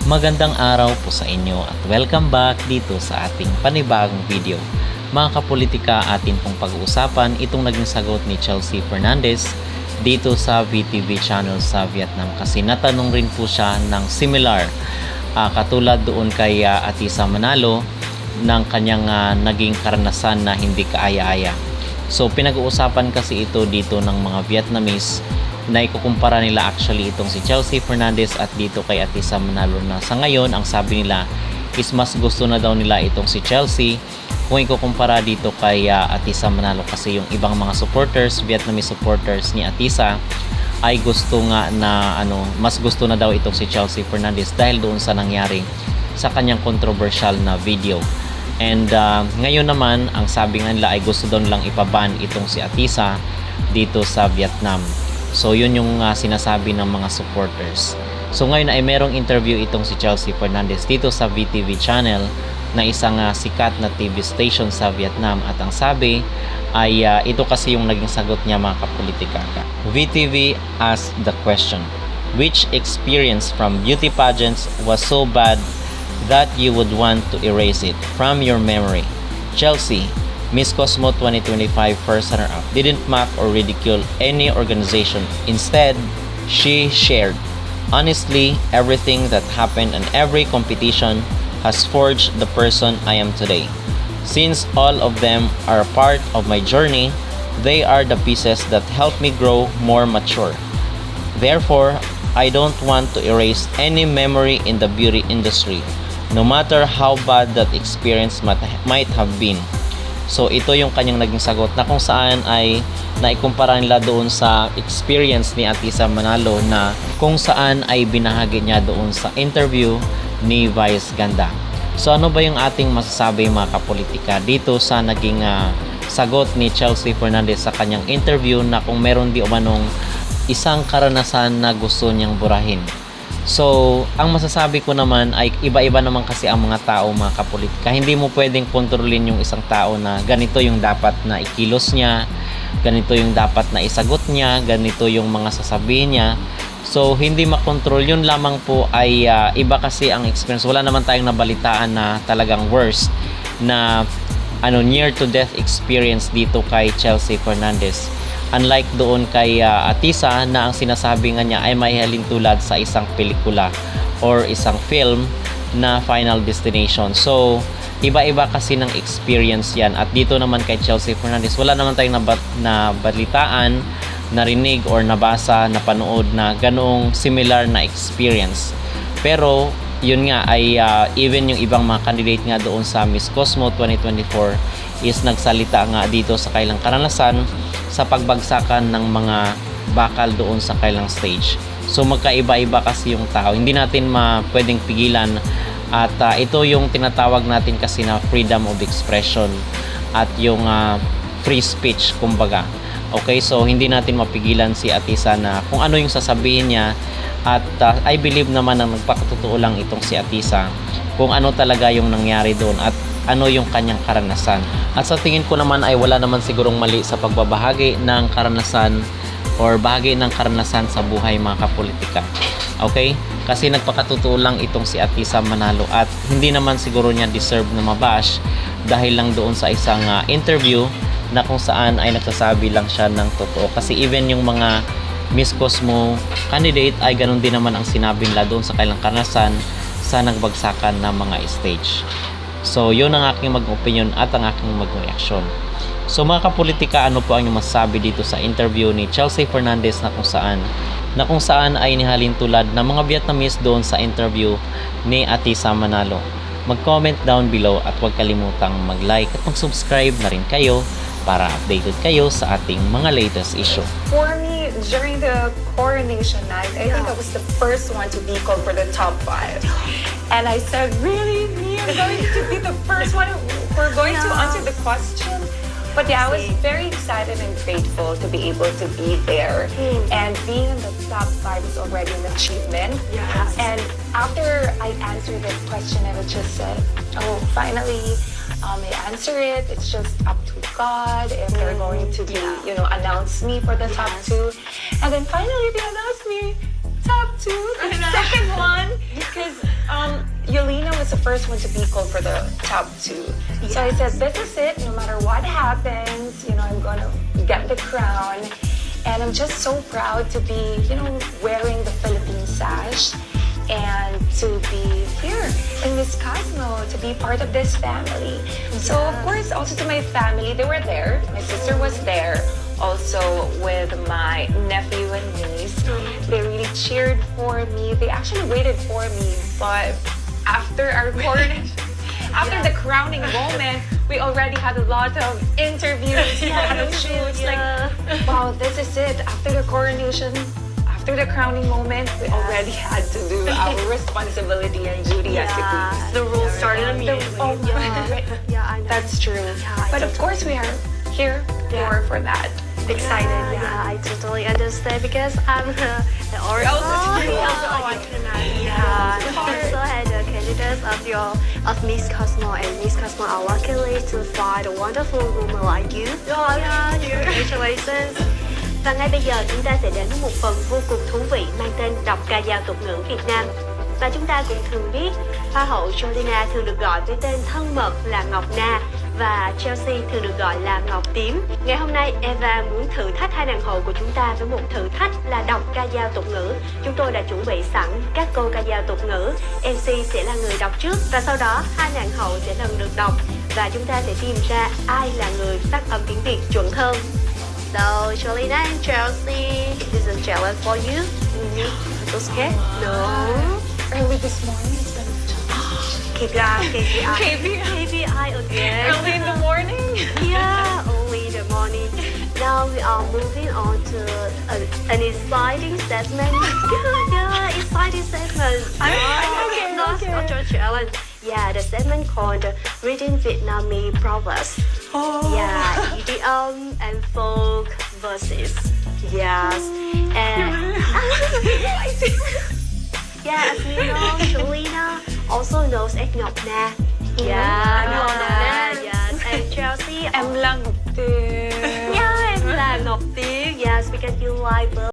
Magandang araw po sa inyo at welcome back dito sa ating panibagong video. Mga kapolitika, atin pong pag-uusapan itong naging sagot ni Chelsea Fernandez dito sa VTV channel sa Vietnam kasi natanong rin po siya ng similar katulad doon kay Atisa Manalo ng kanyang naging karanasan na hindi kaaya-aya. So pinag-uusapan kasi ito dito ng mga Vietnamese na ikukumpara nila actually itong si Chelsea Fernandez at dito kay Atisa Manalo na sa ngayon ang sabi nila is mas gusto na daw nila itong si Chelsea kung ikukumpara dito kay Atisa Manalo kasi yung ibang mga supporters, Vietnamese supporters ni Atisa ay gusto nga na mas gusto na daw itong si Chelsea Fernandez dahil doon sa nangyari sa kanyang controversial na video. And ngayon naman ang sabi nga nila ay gusto daw nilang ipaban itong si Atisa dito sa Vietnam. So yun yung sinasabi ng mga supporters. So ngayon ay merong interview itong si Chelsea Fernandez dito sa VTV channel na isang sikat na TV station sa Vietnam at ang sabi ay ito kasi yung naging sagot niya mga kapolitika. VTV asked the question, which experience from beauty pageants was so bad that you would want to erase it from your memory? Chelsea, Miss Cosmo 2025 first runner-up, didn't mock or ridicule any organization. Instead, she shared, honestly, everything that happened and every competition has forged the person I am today. Since all of them are a part of my journey, they are the pieces that help me grow more mature. Therefore, I don't want to erase any memory in the beauty industry, no matter how bad that experience might have been. So ito yung kanyang naging sagot na kung saan ay naikumpara nila doon sa experience ni Atisa Manalo na kung saan ay binahagi niya doon sa interview ni Vice Ganda. So ano ba yung ating masasabi mga kapolitika dito sa naging sagot ni Chelsea Fernandez sa kanyang interview na kung meron di umanong isang karanasan na gusto niyang burahin? So, ang masasabi ko naman ay iba-iba naman kasi ang mga tao, mga kapolitika. Hindi mo pwedeng kontrolin yung isang tao na ganito yung dapat na ikilos niya, ganito yung dapat na isagot niya, ganito yung mga sasabihin niya. So, hindi makontrol. Yun lamang po ay iba kasi ang experience. Wala naman tayong nabalitaan na talagang worst na near to death experience dito kay Chelsea Fernandez. Unlike doon kay Atisa na ang sinasabi nga niya ay may halintulad sa isang pelikula or isang film na Final Destination. So, iba-iba kasi ng experience yan. At dito naman kay Chelsea Fernandez, wala naman tayong nabalitaan, narinig or nabasa, napanood na ganoong similar na experience. Pero, yun nga ay even yung ibang mga candidate nga doon sa Miss Cosmo 2024 is nagsalita nga dito sa kailang karanasan sa pagbagsakan ng mga bakal doon sa kailang stage. So magkaiba-iba kasi yung tao. Hindi natin pwedeng pigilan at ito yung tinatawag natin kasi na freedom of expression at yung free speech kumbaga. Okay, so hindi natin mapigilan si Atisa na kung ano yung sasabihin niya at I believe naman na nagpakatotoo lang itong si Atisa kung ano talaga yung nangyari doon at ano yung kanyang karanasan. At sa tingin ko naman ay wala naman sigurong mali sa pagbabahagi ng karanasan or bahagi ng karanasan sa buhay mga kapolitika. Okay? Kasi nagpakatotoo lang itong si Atisa Manalo at hindi naman siguro niya deserve na mabash dahil lang doon sa isang interview na kung saan ay nagsasabi lang siya ng totoo. Kasi even yung mga Miss Cosmo candidate ay ganun din naman ang sinabi nila doon sa kailang karanasan sa nagbagsakan ng mga stage. So, yun ang aking mag-opinion at ang aking mag-reaction. So, mga kapolitika, ano po ang inyong masasabi dito sa interview ni Chelsea Fernandez na kung saan ay nihalin tulad ng mga Vietnamese doon sa interview ni Atisa Manalo. Mag-comment down below at huwag kalimutang mag-like at mag-subscribe na rin kayo para updated kayo sa ating mga latest issue. For me, during the coronation night, I think I was the first one to be called for the top 5. And I said, really? Me? I'm going to be the first one who's going to answer the question? But yeah, I was very excited and grateful to be able to be there. And being in the top 5 is already an achievement. Yes. And after I answered the question, I was just said, oh, finally, I answer it. It's just up to God if they're going to be, announce me for the top 2. And then finally, they announced me top 2, the second one, because first one to be called for the top 2. So I said, this is it. No matter what happens, I'm gonna get the crown. And I'm just so proud to be, wearing the Philippine sash and to be here in Miss Cosmo, to be part of this family. So of course, also to my family, they were there. My sister was there, also with my nephew and niece. They really cheered for me. They actually waited for me, but after our coronation, after the crowning moment, we already had a lot of interviews, a lot of shoots. Like, wow, this is it. After the coronation, after the crowning moment, we already had to do our responsibility and duty as the queens. The rules started immediately. Oh, Yeah, I know. that's true. But of course, we are here for that. Excited, I totally understand because I'm the original. I can imagine. Also had the candidates of Miss Cosmo and Miss Cosmo are luckily to find a wonderful woman like you. Congratulations. Và ngay bây giờ chúng ta sẽ đến với một phần vô cùng thú vị mang tên đọc ca dao tục ngữ Việt Nam. Và chúng ta cũng thường biết Hoa hậu Jolina thường được gọi với tên thân mật là Ngọc Na và Chelsea thường được gọi là Ngọc Tím. Ngày hôm nay Eva muốn thử thách hai nàng hậu của chúng ta với một thử thách là đọc ca dao tục ngữ. Chúng tôi đã chuẩn bị sẵn các câu ca dao tục ngữ. MC sẽ là người đọc trước và sau đó hai nàng hậu sẽ lần lượt đọc và chúng ta sẽ tìm ra ai là người phát âm tiếng Việt chuẩn hơn. So, Jolina and Chelsea, this is a challenge for you. So scared? No. Early this morning, it's been KPI again. early in the morning. Yeah, only in the morning. Now we are moving on to an exciting segment. Yeah, exciting segment. Okay. Not your challenge. Yeah, the segment called Reading Vietnamese Proverbs. Yeah, idiom and folk verses. Yes, and yeah, as we know, Jolina also knows as Ngọc Na. Yeah,